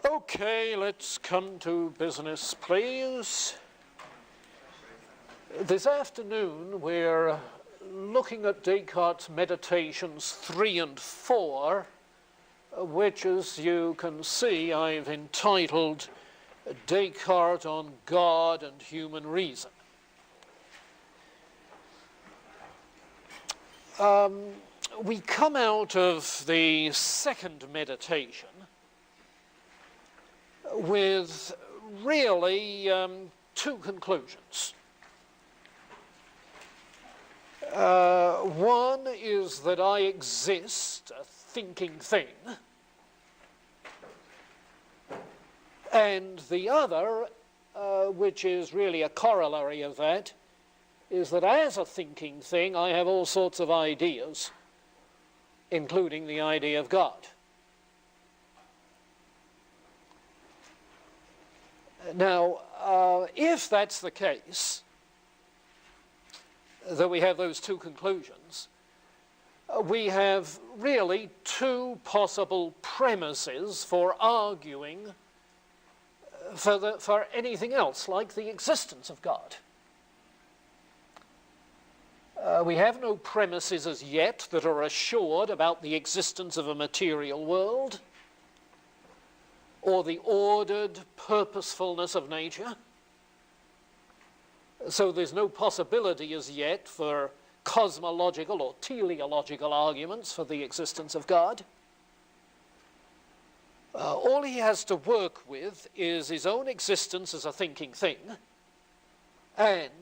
Okay, let's come to business, please. This afternoon we're looking at Descartes' Meditations 3 and 4, which, as you can see, I've entitled Descartes on God and Human Reason. We come out of the second meditation with really two conclusions. One is that I exist, a thinking thing, and the other, which is really a corollary of that, is that as a thinking thing I have all sorts of ideas, including the idea of God. Now, if that's the case, that we have those two conclusions, we have really two possible premises for arguing for anything else, like the existence of God. We have no premises as yet that are assured about the existence of a material world or the ordered purposefulness of nature. So there's no possibility as yet for cosmological or teleological arguments for the existence of God. All he has to work with is his own existence as a thinking thing and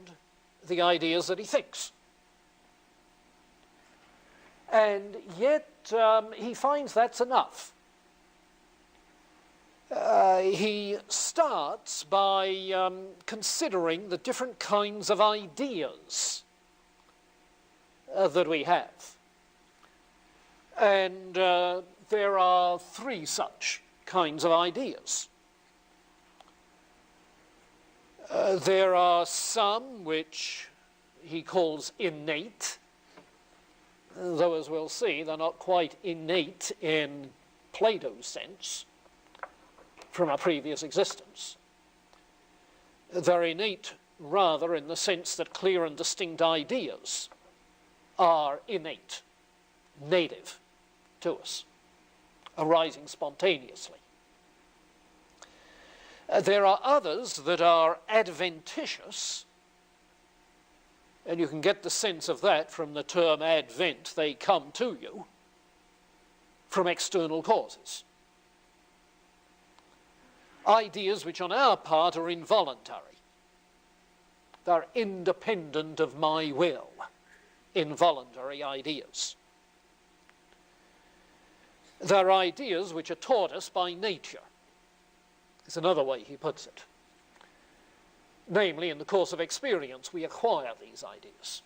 the ideas that he thinks. And yet he finds that's enough. He starts by considering the different kinds of ideas that we have. And there are three such kinds of ideas. There are some which he calls innate, though, as we'll see, they're not quite innate in Plato's sense from a previous existence. They're innate rather in the sense that clear and distinct ideas are innate, native to us, arising spontaneously. There are others that are adventitious, and you can get the sense of that from the term advent. They come to you from external causes. Ideas which on our part are involuntary. They're independent of my will, involuntary ideas. They're ideas which are taught us by nature. It's another way he puts it. Namely, in the course of experience, we acquire these ideas,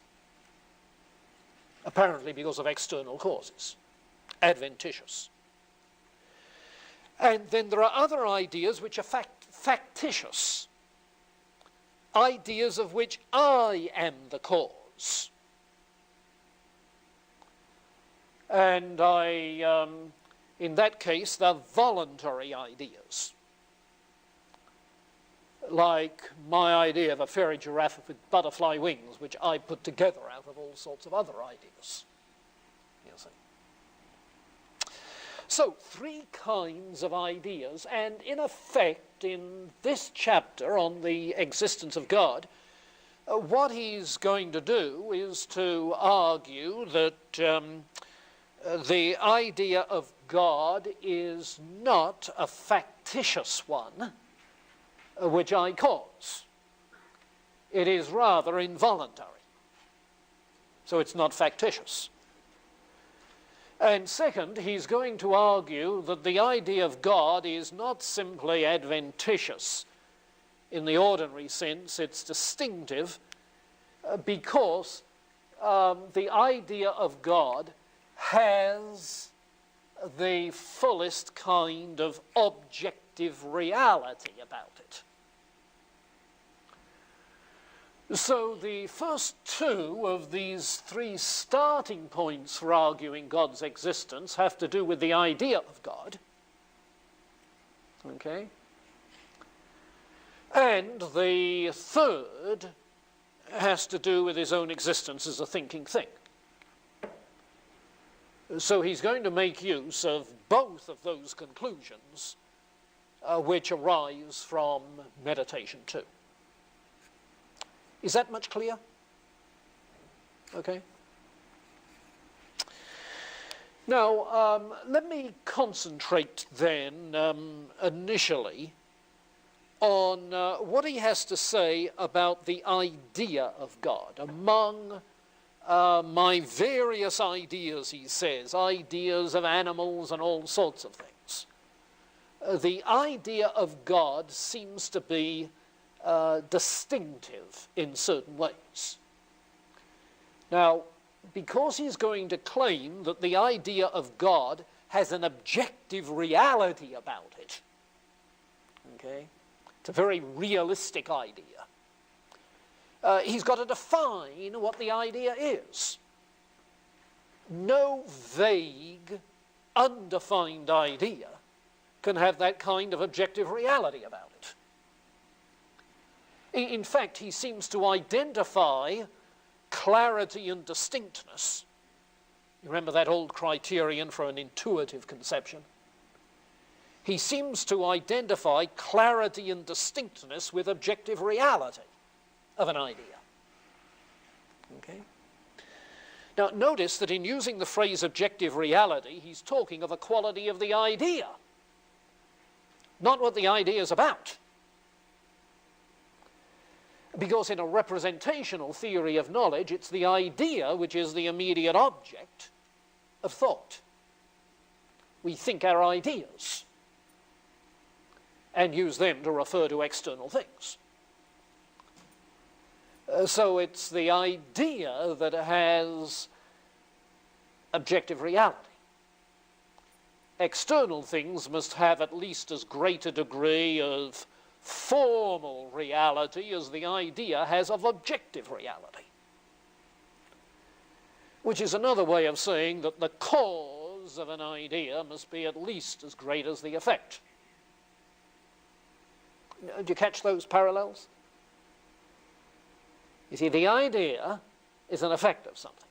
apparently because of external causes, adventitious. And then there are other ideas which are factitious, ideas of which I am the cause. And in that case, they're voluntary ideas, like my idea of a fairy giraffe with butterfly wings, which I put together out of all sorts of other ideas. You see. So, three kinds of ideas, and in effect, in this chapter on the existence of God, what he's going to do is to argue that the idea of God is not a factitious one, which I cause. It is rather involuntary. So it's not factitious. And second, he's going to argue that the idea of God is not simply adventitious in the ordinary sense, it's distinctive because the idea of God has the fullest kind of objective reality about it. So the first two of these three starting points for arguing God's existence have to do with the idea of God. Okay? And the third has to do with his own existence as a thinking thing. So he's going to make use of both of those conclusions which arise from meditation too. Is that much clearer? Okay. Now, let me concentrate then initially on what he has to say about the idea of God. Among my various ideas, he says, ideas of animals and all sorts of things, the idea of God seems to be distinctive in certain ways. Now, because he's going to claim that the idea of God has an objective reality about it, okay? It's a very realistic idea. He's got to define what the idea is. No vague, undefined idea can have that kind of objective reality about it. In fact, he seems to identify clarity and distinctness. You remember that old criterion for an intuitive conception? He seems to identify clarity and distinctness with objective reality of an idea. Okay? Now, notice that in using the phrase objective reality, he's talking of a quality of the idea, not what the idea is about. Because in a representational theory of knowledge, it's the idea which is the immediate object of thought. We think our ideas and use them to refer to external things. So it's the idea that has objective reality. External things must have at least as great a degree of formal reality as the idea has of objective reality. Which is another way of saying that the cause of an idea must be at least as great as the effect. Do you catch those parallels? You see, the idea is an effect of something,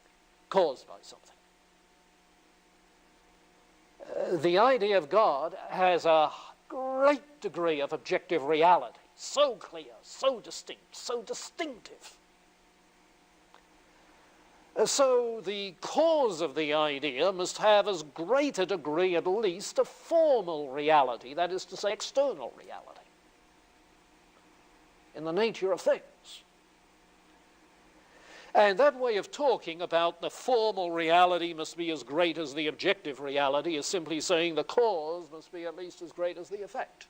caused by something. The idea of God has a great degree of objective reality, so clear, so distinct, so distinctive. So the cause of the idea must have as great a degree, at least, of formal reality, that is to say, external reality, in the nature of things. And that way of talking about the formal reality must be as great as the objective reality is simply saying the cause must be at least as great as the effect.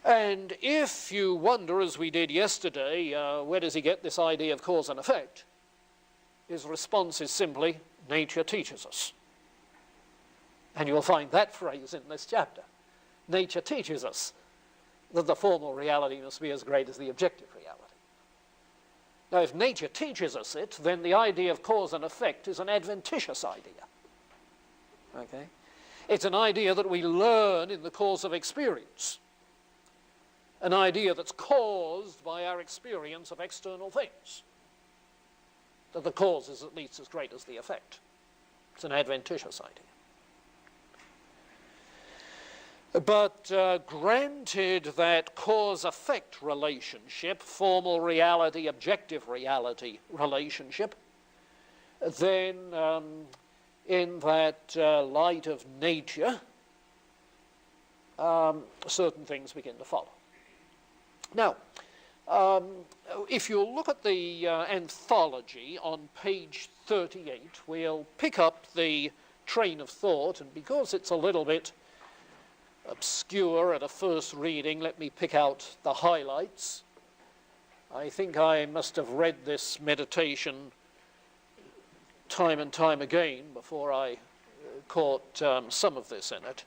And if you wonder, as we did yesterday, where does he get this idea of cause and effect? His response is simply, nature teaches us. And you'll find that phrase in this chapter. Nature teaches us that the formal reality must be as great as the objective reality. Now, if nature teaches us it, then the idea of cause and effect is an adventitious idea. Okay? It's an idea that we learn in the course of experience. An idea that's caused by our experience of external things. That the cause is at least as great as the effect. It's an adventitious idea. But granted that cause-effect relationship, formal reality, objective reality relationship, then in that light of nature, certain things begin to follow. Now, if you look at the anthology on page 38, we'll pick up the train of thought, and because it's a little bit obscure at a first reading, let me pick out the highlights. I think I must have read this meditation time and time again before I caught some of this in it.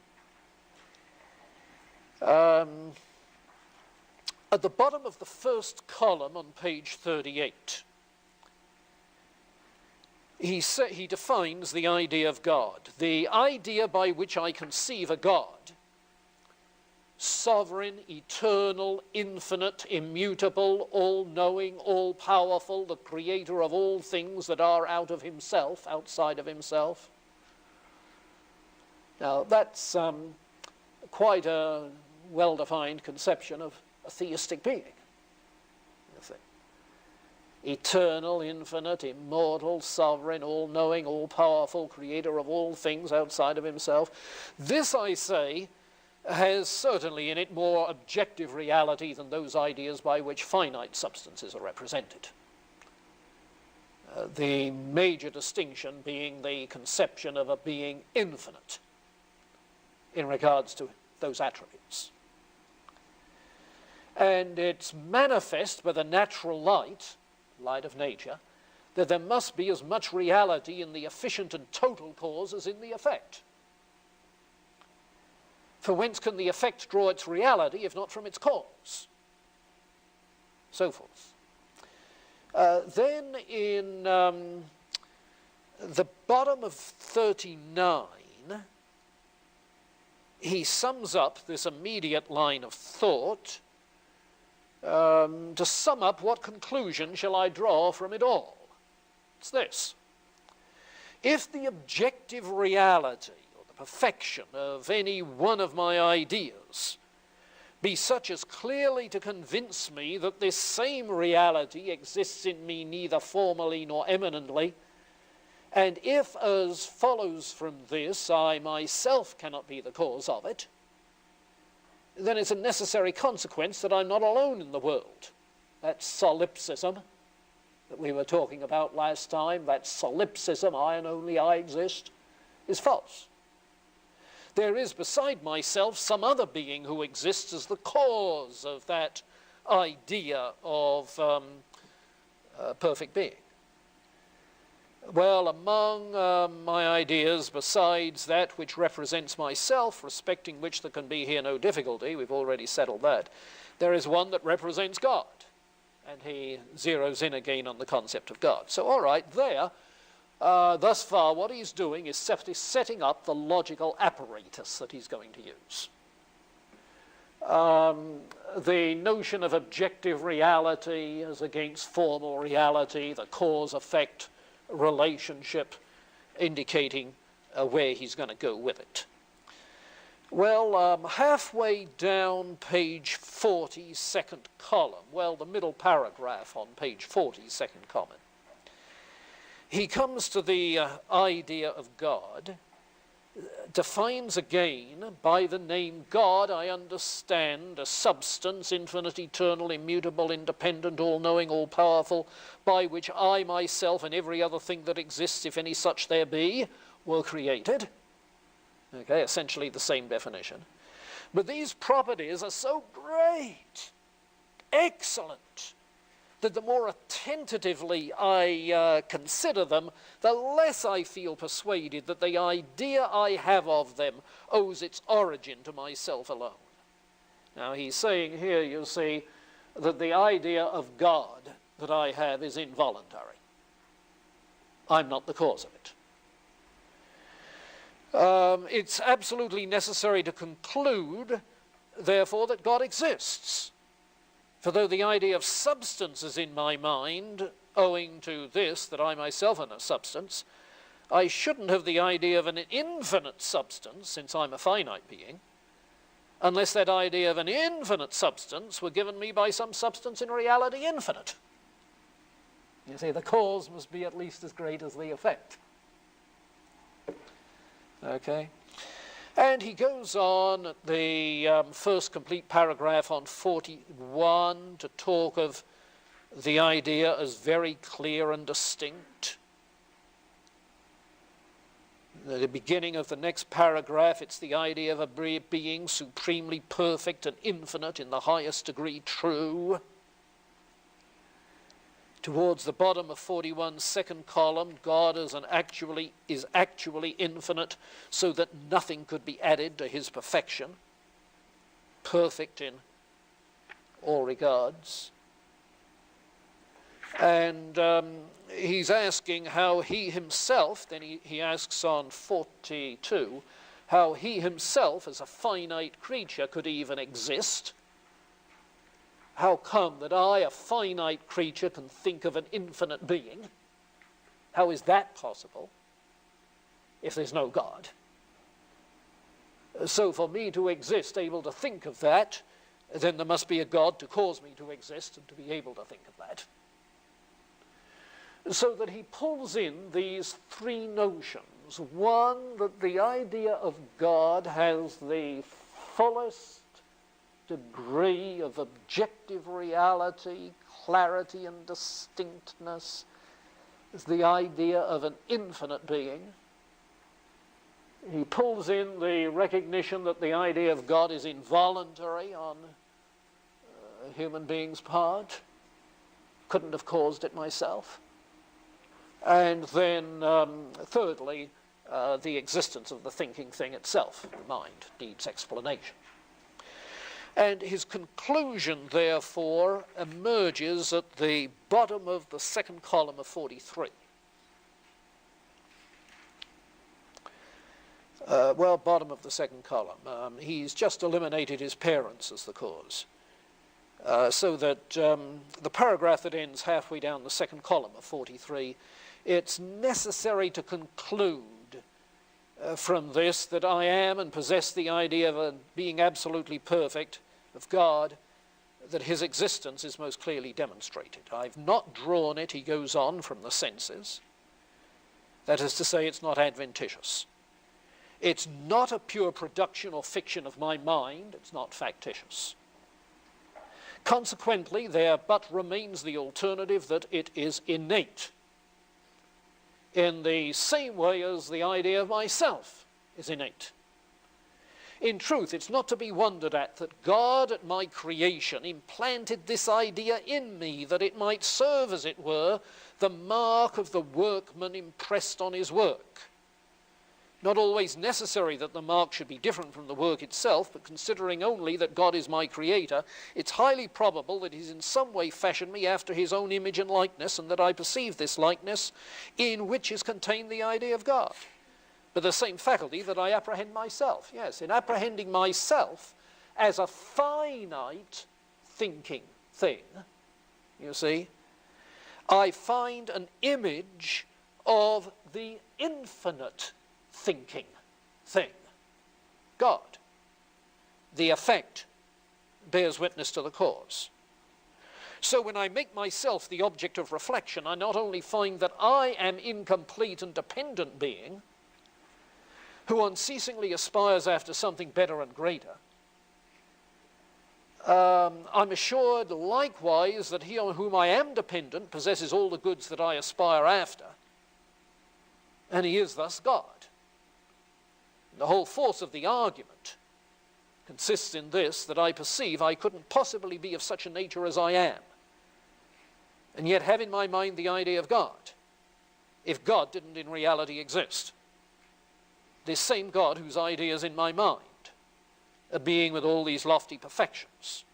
At the bottom of the first column on page 38, he defines the idea of God. The idea by which I conceive a God, sovereign, eternal, infinite, immutable, all-knowing, all-powerful, the creator of all things that are out of himself, outside of himself. Now, that's quite a well-defined conception of a theistic being, you see. Eternal, infinite, immortal, sovereign, all-knowing, all-powerful, creator of all things outside of himself. This, I say, has certainly in it more objective reality than those ideas by which finite substances are represented. The major distinction being the conception of a being infinite in regards to those attributes. And it's manifest by the natural light of nature, that there must be as much reality in the efficient and total cause as in the effect. For whence can the effect draw its reality if not from its cause? So forth. Then in the bottom of 39, he sums up this immediate line of thought. To sum up, what conclusion shall I draw from it all? It's this. If the objective reality or the perfection of any one of my ideas be such as clearly to convince me that this same reality exists in me neither formally nor eminently, and if, as follows from this, I myself cannot be the cause of it, then it's a necessary consequence that I'm not alone in the world. That solipsism that we were talking about last time, that solipsism, I and only I exist, is false. There is beside myself some other being who exists as the cause of that idea of perfect being. Well, among my ideas, besides that which represents myself, respecting which there can be here no difficulty, we've already settled that, there is one that represents God. And he zeroes in again on the concept of God. So, all right, there, thus far, what he's doing is setting up the logical apparatus that he's going to use. The notion of objective reality as against formal reality, the cause-effect relationship, indicating where he's going to go with it. Well, halfway down page 40, second column, well, the middle paragraph on page 40, second column, he comes to the idea of God, defines again, by the name God, I understand a substance, infinite, eternal, immutable, independent, all-knowing, all-powerful, by which I myself and every other thing that exists, if any such there be, were created. Okay, essentially the same definition. But these properties are so great, excellent, that the more attentively I consider them, the less I feel persuaded that the idea I have of them owes its origin to myself alone. Now he's saying here, you see, that the idea of God that I have is involuntary. I'm not the cause of it. It's absolutely necessary to conclude, therefore, that God exists. For though the idea of substance is in my mind, owing to this, that I myself am a substance, I shouldn't have the idea of an infinite substance, since I'm a finite being, unless that idea of an infinite substance were given me by some substance in reality infinite. You see, the cause must be at least as great as the effect. Okay? And he goes on at the first complete paragraph on 41 to talk of the idea as very clear and distinct. At the beginning of the next paragraph, it's the idea of a being supremely perfect and infinite, in the highest degree true. Towards the bottom of 41, second column, God is actually infinite, so that nothing could be added to his perfection. Perfect in all regards. And he's asking how he himself, then he asks on 42, how he himself as a finite creature could even exist. How come that I, a finite creature, can think of an infinite being? How is that possible if there's no God? So for me to exist, able to think of that, then there must be a God to cause me to exist and to be able to think of that. So that he pulls in these three notions. One, that the idea of God has the fullest degree of objective reality, clarity and distinctness, is the idea of an infinite being. He pulls in the recognition that the idea of God is involuntary on a human being's part. Couldn't have caused it myself. And then, thirdly, the existence of the thinking thing itself, the mind, needs explanation. And his conclusion, therefore, emerges at the bottom of the second column of 43. Bottom of the second column. He's just eliminated his parents as the cause. So that the paragraph that ends halfway down the second column of 43, it's necessary to conclude from this that I am and possess the idea of being absolutely perfect, of God, that his existence is most clearly demonstrated. I've not drawn it, he goes on, from the senses. That is to say, it's not adventitious. It's not a pure production or fiction of my mind, it's not factitious. Consequently, there but remains the alternative that it is innate, in the same way as the idea of myself is innate. In truth, it's not to be wondered at that God at my creation implanted this idea in me that it might serve, as it were, the mark of the workman impressed on his work. Not always necessary that the mark should be different from the work itself, but considering only that God is my creator, it's highly probable that he's in some way fashioned me after his own image and likeness, and that I perceive this likeness in which is contained the idea of God. But the same faculty that I apprehend myself. Yes, in apprehending myself as a finite thinking thing, you see, I find an image of the infinite thinking thing, God. The effect bears witness to the cause. So when I make myself the object of reflection, I not only find that I am incomplete and dependent being, who unceasingly aspires after something better and greater, I'm assured likewise that he on whom I am dependent possesses all the goods that I aspire after, and he is thus God. The whole force of the argument consists in this, that I perceive I couldn't possibly be of such a nature as I am, and yet have in my mind the idea of God, if God didn't in reality exist. This same God whose idea is in my mind, a being with all these lofty perfections,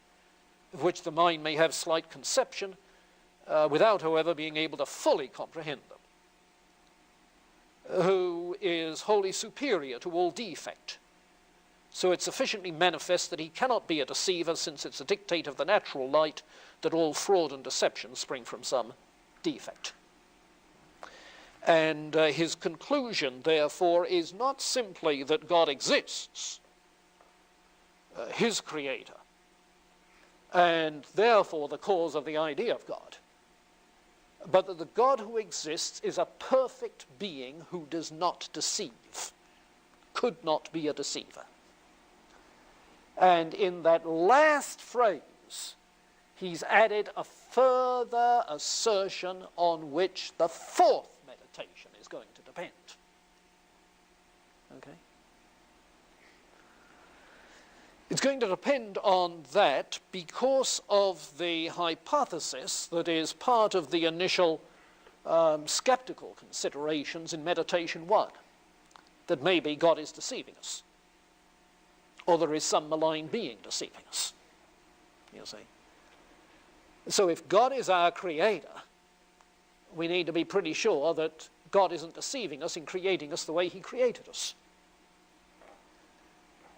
of which the mind may have slight conception, without, however, being able to fully comprehend them, who is wholly superior to all defect. So it's sufficiently manifest that he cannot be a deceiver, since it's a dictate of the natural light that all fraud and deception spring from some defect. And his conclusion, therefore, is not simply that God exists, his creator, and therefore the cause of the idea of God, but that the God who exists is a perfect being who does not deceive, could not be a deceiver. And in that last phrase, he's added a further assertion on which the fourth meditation is going to depend. Okay? It's going to depend on that because of the hypothesis that is part of the initial skeptical considerations in Meditation 1, that maybe God is deceiving us, or there is some malign being deceiving us, you see. So if God is our creator, we need to be pretty sure that God isn't deceiving us in creating us the way he created us.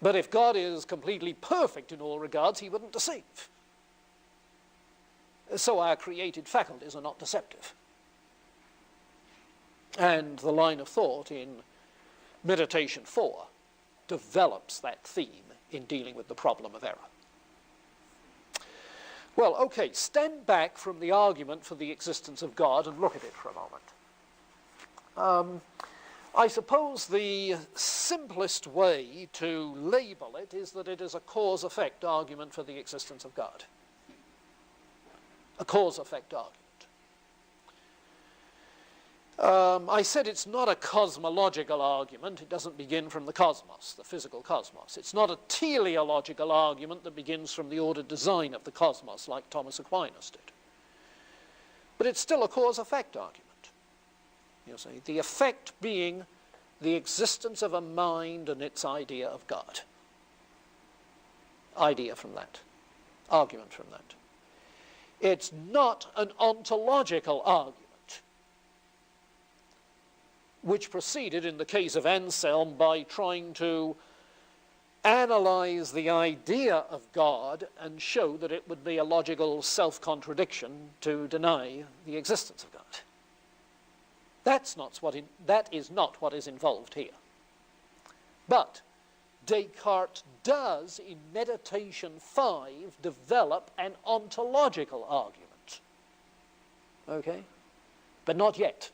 But if God is completely perfect in all regards, he wouldn't deceive. So our created faculties are not deceptive. And the line of thought in Meditation 4 develops that theme in dealing with the problem of error. Well, okay, stand back from the argument for the existence of God and look at it for a moment. I suppose the simplest way to label it is that it is a cause-effect argument for the existence of God. A cause-effect argument. I said it's not a cosmological argument. It doesn't begin from the cosmos, the physical cosmos. It's not a teleological argument that begins from the ordered design of the cosmos, like Thomas Aquinas did. But it's still a cause-effect argument. You see, the effect being the existence of a mind and its idea of God. Idea from that. Argument from that. It's not an ontological argument, which proceeded in the case of Anselm by trying to analyze the idea of God and show that it would be a logical self-contradiction to deny the existence of God. That is not what is involved here. But Descartes does, in Meditation 5, develop an ontological argument. Okay? But not yet.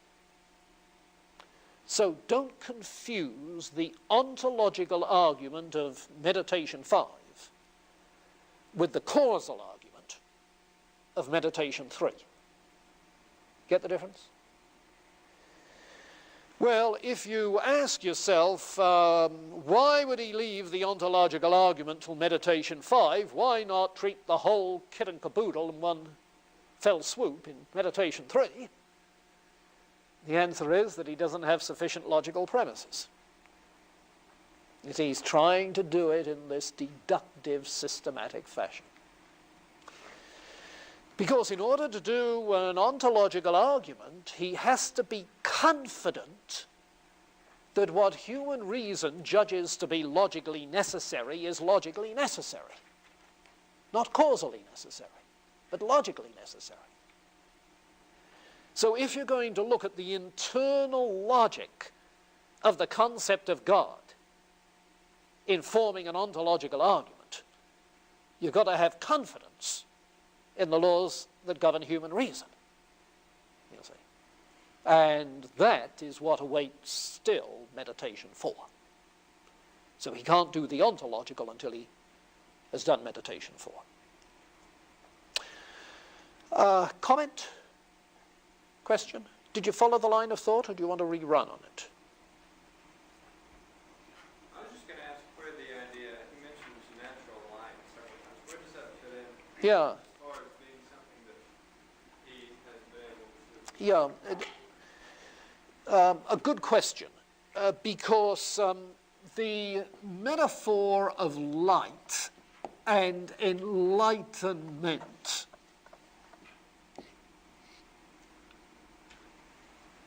So don't confuse the ontological argument of Meditation 5 with the causal argument of Meditation 3. Get the difference? Well, if you ask yourself, why would he leave the ontological argument till Meditation 5? Why not treat the whole kit and caboodle in one fell swoop in Meditation 3? The answer is that he doesn't have sufficient logical premises. He's trying to do it in this deductive, systematic fashion. Because in order to do an ontological argument, he has to be confident that what human reason judges to be logically necessary is logically necessary. Not causally necessary, but logically necessary. So if you're going to look at the internal logic of the concept of God in forming an ontological argument, you've got to have confidence in the laws that govern human reason, you see. And that is what awaits still Meditation 4. So he can't do the ontological until he has done Meditation 4. Comment? Question? Did you follow the line of thought, or do you want to rerun on it? I was just going to ask where the idea, you mentioned natural light several times. Where does that fit in? Yeah. As far as being something that he has been able to... Yeah. A good question, because the metaphor of light and enlightenment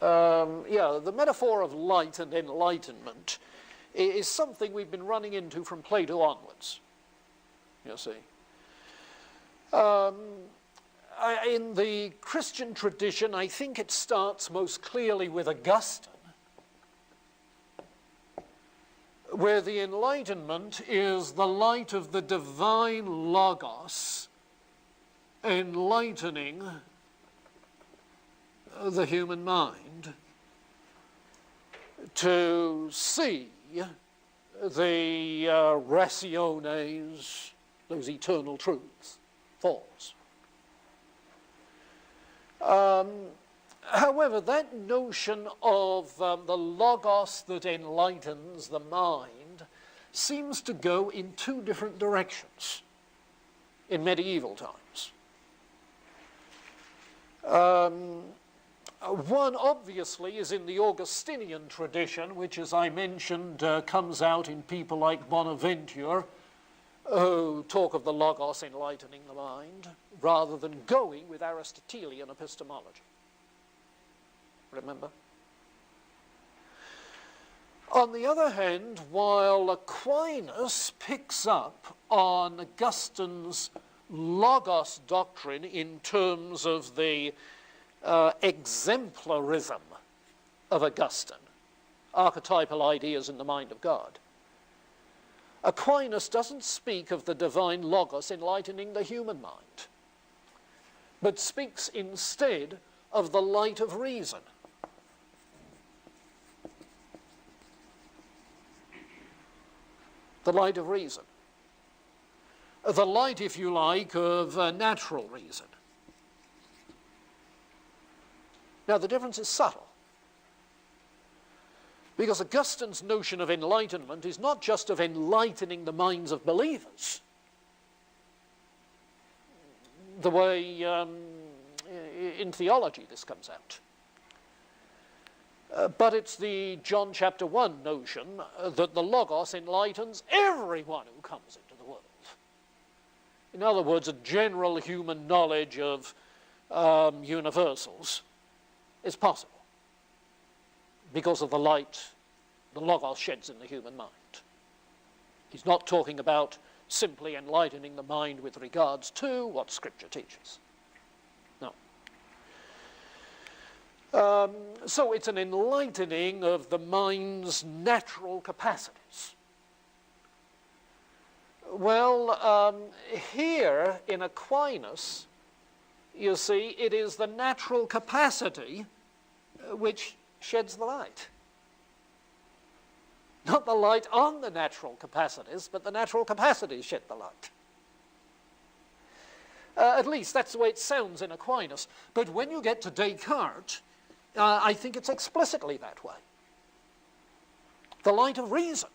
the metaphor of light and enlightenment is something we've been running into from Plato onwards, you see. In the Christian tradition, I think it starts most clearly with Augustine, where the enlightenment is the light of the divine Logos enlightening the human mind to see the rationes, those eternal truths, thoughts. However, that notion of the Logos that enlightens the mind seems to go in two different directions in medieval times. One, obviously, is in the Augustinian tradition, which, as I mentioned, comes out in people like Bonaventure, who talk of the Logos enlightening the mind, rather than going with Aristotelian epistemology. remember? On the other hand, while Aquinas picks up on Augustine's logos doctrine in terms of the exemplarism of Augustine, archetypal ideas in the mind of God, Aquinas doesn't speak of the divine logos enlightening the human mind, but speaks instead of the light of reason. The light of reason. The light, if you like, of natural reason. Now, the difference is subtle, because Augustine's notion of enlightenment is not just of enlightening the minds of believers, the way in theology this comes out, but it's the John chapter 1 notion that the Logos enlightens everyone who comes into the world. In other words, a general human knowledge of universals is possible because of the light the Logos sheds in the human mind. He's not talking about simply enlightening the mind with regards to what Scripture teaches. No. So it's an enlightening of the mind's natural capacities. Well, here in Aquinas, you see, it is the natural capacity which sheds the light. Not the light on the natural capacities, but the natural capacities shed the light. At least that's the way it sounds in Aquinas. But when you get to Descartes, I think it's explicitly that way. The light of reason,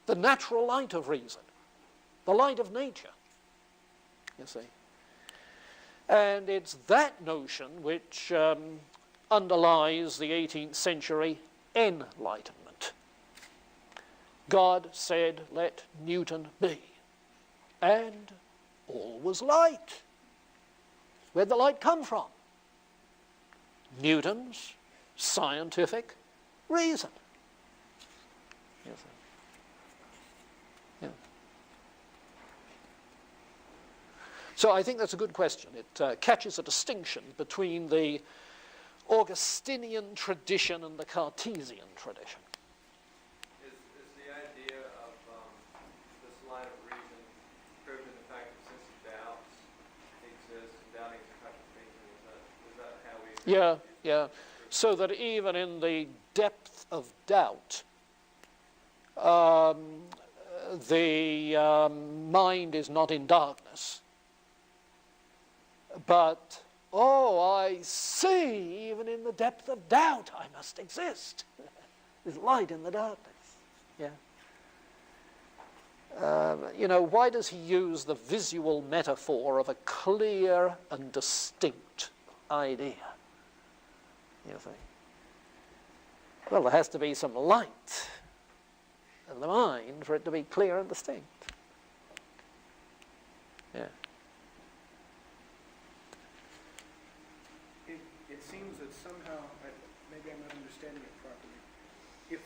the natural light of reason, the light of nature, you see. And it's that notion which underlies the 18th century enlightenment. God said, let Newton be. And all was light. Where'd the light come from? Newton's scientific reason. Yes. Yeah. So I think that's a good question. It catches a distinction between the Augustinian tradition and the Cartesian tradition. Is the idea of this light of reason proved in the fact that since doubts exist, doubting is a type of thinking? Is that how we... Yeah. So that even in the depth of doubt, the mind is not in darkness. But, I see, even in the depth of doubt, I must exist. There's light in the darkness. Yeah. Why does he use the visual metaphor of a clear and distinct idea? You think? Well, there has to be some light in the mind for it to be clear and distinct. Yeah. It seems that somehow, maybe I'm not understanding it properly.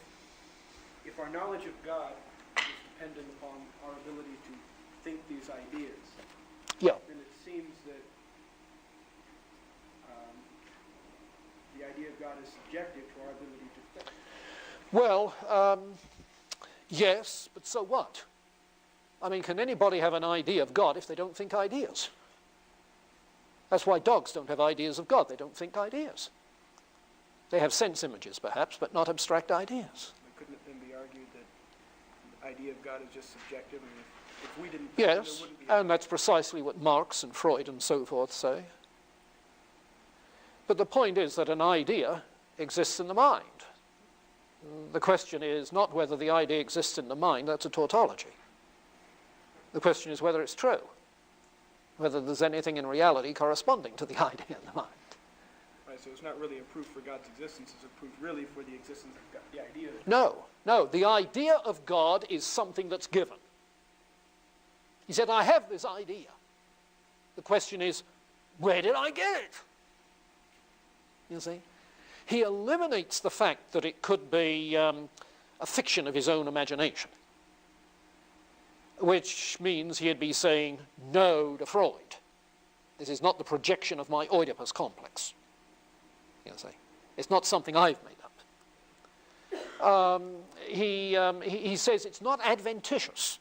If our knowledge of God is dependent upon our ability to think these ideas, yeah, then it seems that the idea of God is subjective to our ability to think. Well, yes, but so what? I mean, can anybody have an idea of God if they don't think ideas? That's why dogs don't have ideas of God. They don't think ideas. They have sense images, perhaps, but not abstract ideas. But couldn't it then be argued that the idea of God is just subjective? I mean, if we didn't think, yes, there wouldn't be... and that's precisely what Marx and Freud and so forth say. But the point is that an idea exists in the mind. The question is not whether the idea exists in the mind. That's a tautology. The question is whether it's true, whether there's anything in reality corresponding to the idea in the mind. Right, so it's not really a proof for God's existence. It's a proof really for the existence of God, the idea. No. The idea of God is something that's given. He said, I have this idea. The question is, where did I get it? You see? he eliminates the fact that it could be a fiction of his own imagination, which means he'd be saying no to Freud. This is not the projection of my Oedipus complex. You see, it's not something I've made up. He says it's not adventitious.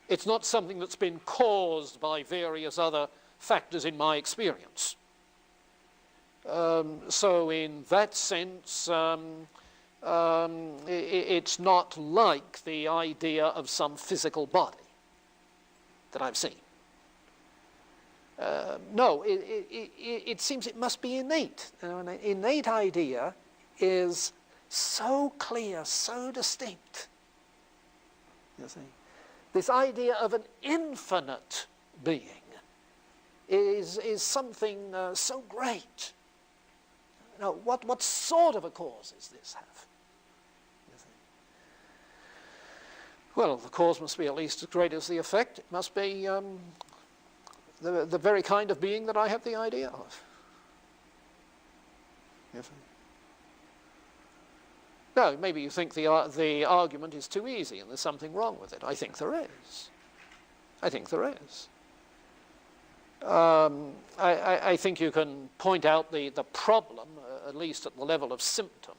It's not something that's been caused by various other factors in my experience. So in that sense, it's not like the idea of some physical body that I've seen. No, it seems it must be innate. An innate idea is so clear, so distinct. You see, this idea of an infinite being is something so great. Now, what sort of a cause does this have? You see? Well, the cause must be at least as great as the effect. It must be the very kind of being that I have the idea of. You see? No, maybe you think the argument is too easy and there's something wrong with it. I think there is. I think there is. I think you can point out the problem, at least at the level of symptom,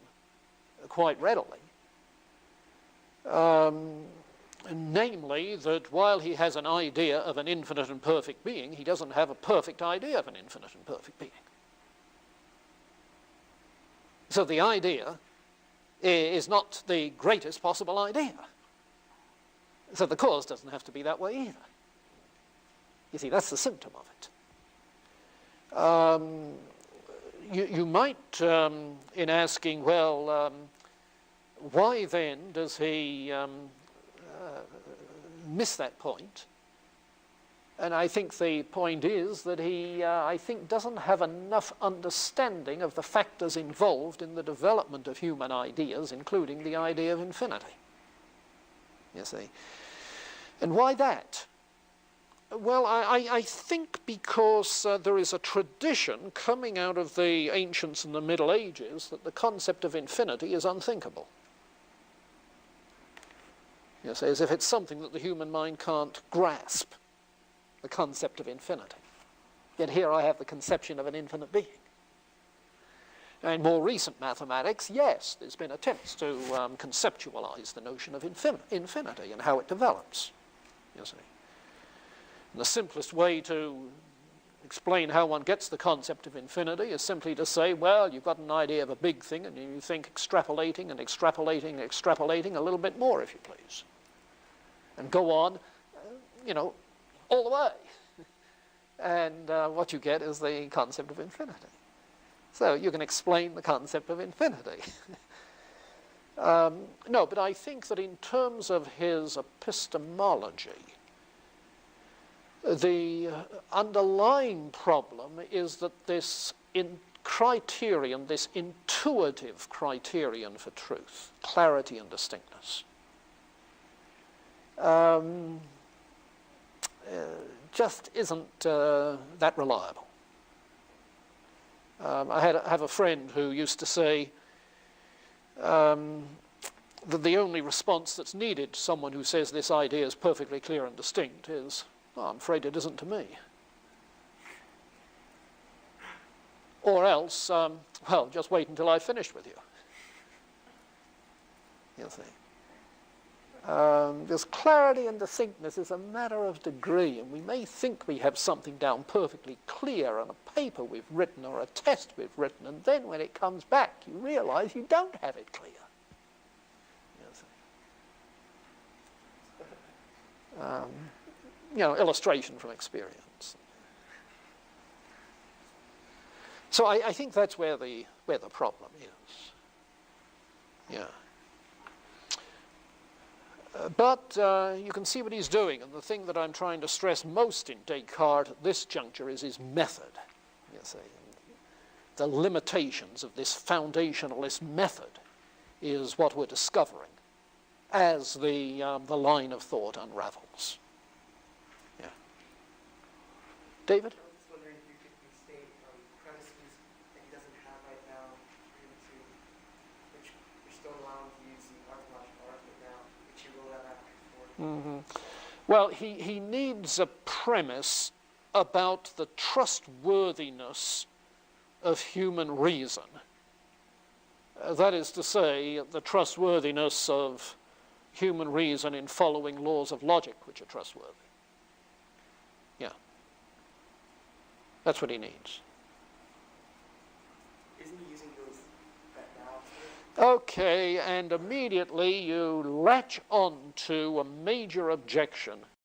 quite readily. Namely, that while he has an idea of an infinite and perfect being, he doesn't have a perfect idea of an infinite and perfect being. So the idea is not the greatest possible idea. So the cause doesn't have to be that way either. You see, that's the symptom of it. You might, in asking, well, why then does he miss that point? And I think the point is that he, I think, doesn't have enough understanding of the factors involved in the development of human ideas, including the idea of infinity. You see. And why that? Well, I think because there is a tradition coming out of the ancients and the Middle Ages that the concept of infinity is unthinkable. You see, as if it's something that the human mind can't grasp, the concept of infinity. Yet here I have the conception of an infinite being. In more recent mathematics, yes, there's been attempts to conceptualize the notion of infinity and how it develops, you see. And the simplest way to explain how one gets the concept of infinity is simply to say, well, you've got an idea of a big thing and you think extrapolating and extrapolating and extrapolating a little bit more, if you please. And go on, you know, all the way. And what you get is the concept of infinity. So you can explain the concept of infinity. No, but I think that in terms of his epistemology, the underlying problem is that this criterion, this intuitive criterion for truth, clarity and distinctness, just isn't that reliable. I have a friend who used to say that the only response that's needed to someone who says this idea is perfectly clear and distinct is, oh, I'm afraid it isn't to me. Or else, well, just wait until I've finished with you. You see. This clarity and distinctness is a matter of degree, and we may think we have something down perfectly clear on a paper we've written or a test we've written, and then when it comes back, you realize you don't have it clear. You know, illustration from experience. So I think that's where the problem is. Yeah. But you can see what he's doing, and the thing that I'm trying to stress most in Descartes at this juncture is his method. You see, the limitations of this foundationalist method is what we're discovering as the line of thought unravels. Yeah. David? I was just wondering if you could restate premises that he doesn't have right now Well, he needs a premise about the trustworthiness of human reason. That is to say, the trustworthiness of human reason in following laws of logic which are trustworthy. Yeah. That's what he needs. Isn't he using that now? Okay, and immediately you latch on to a major objection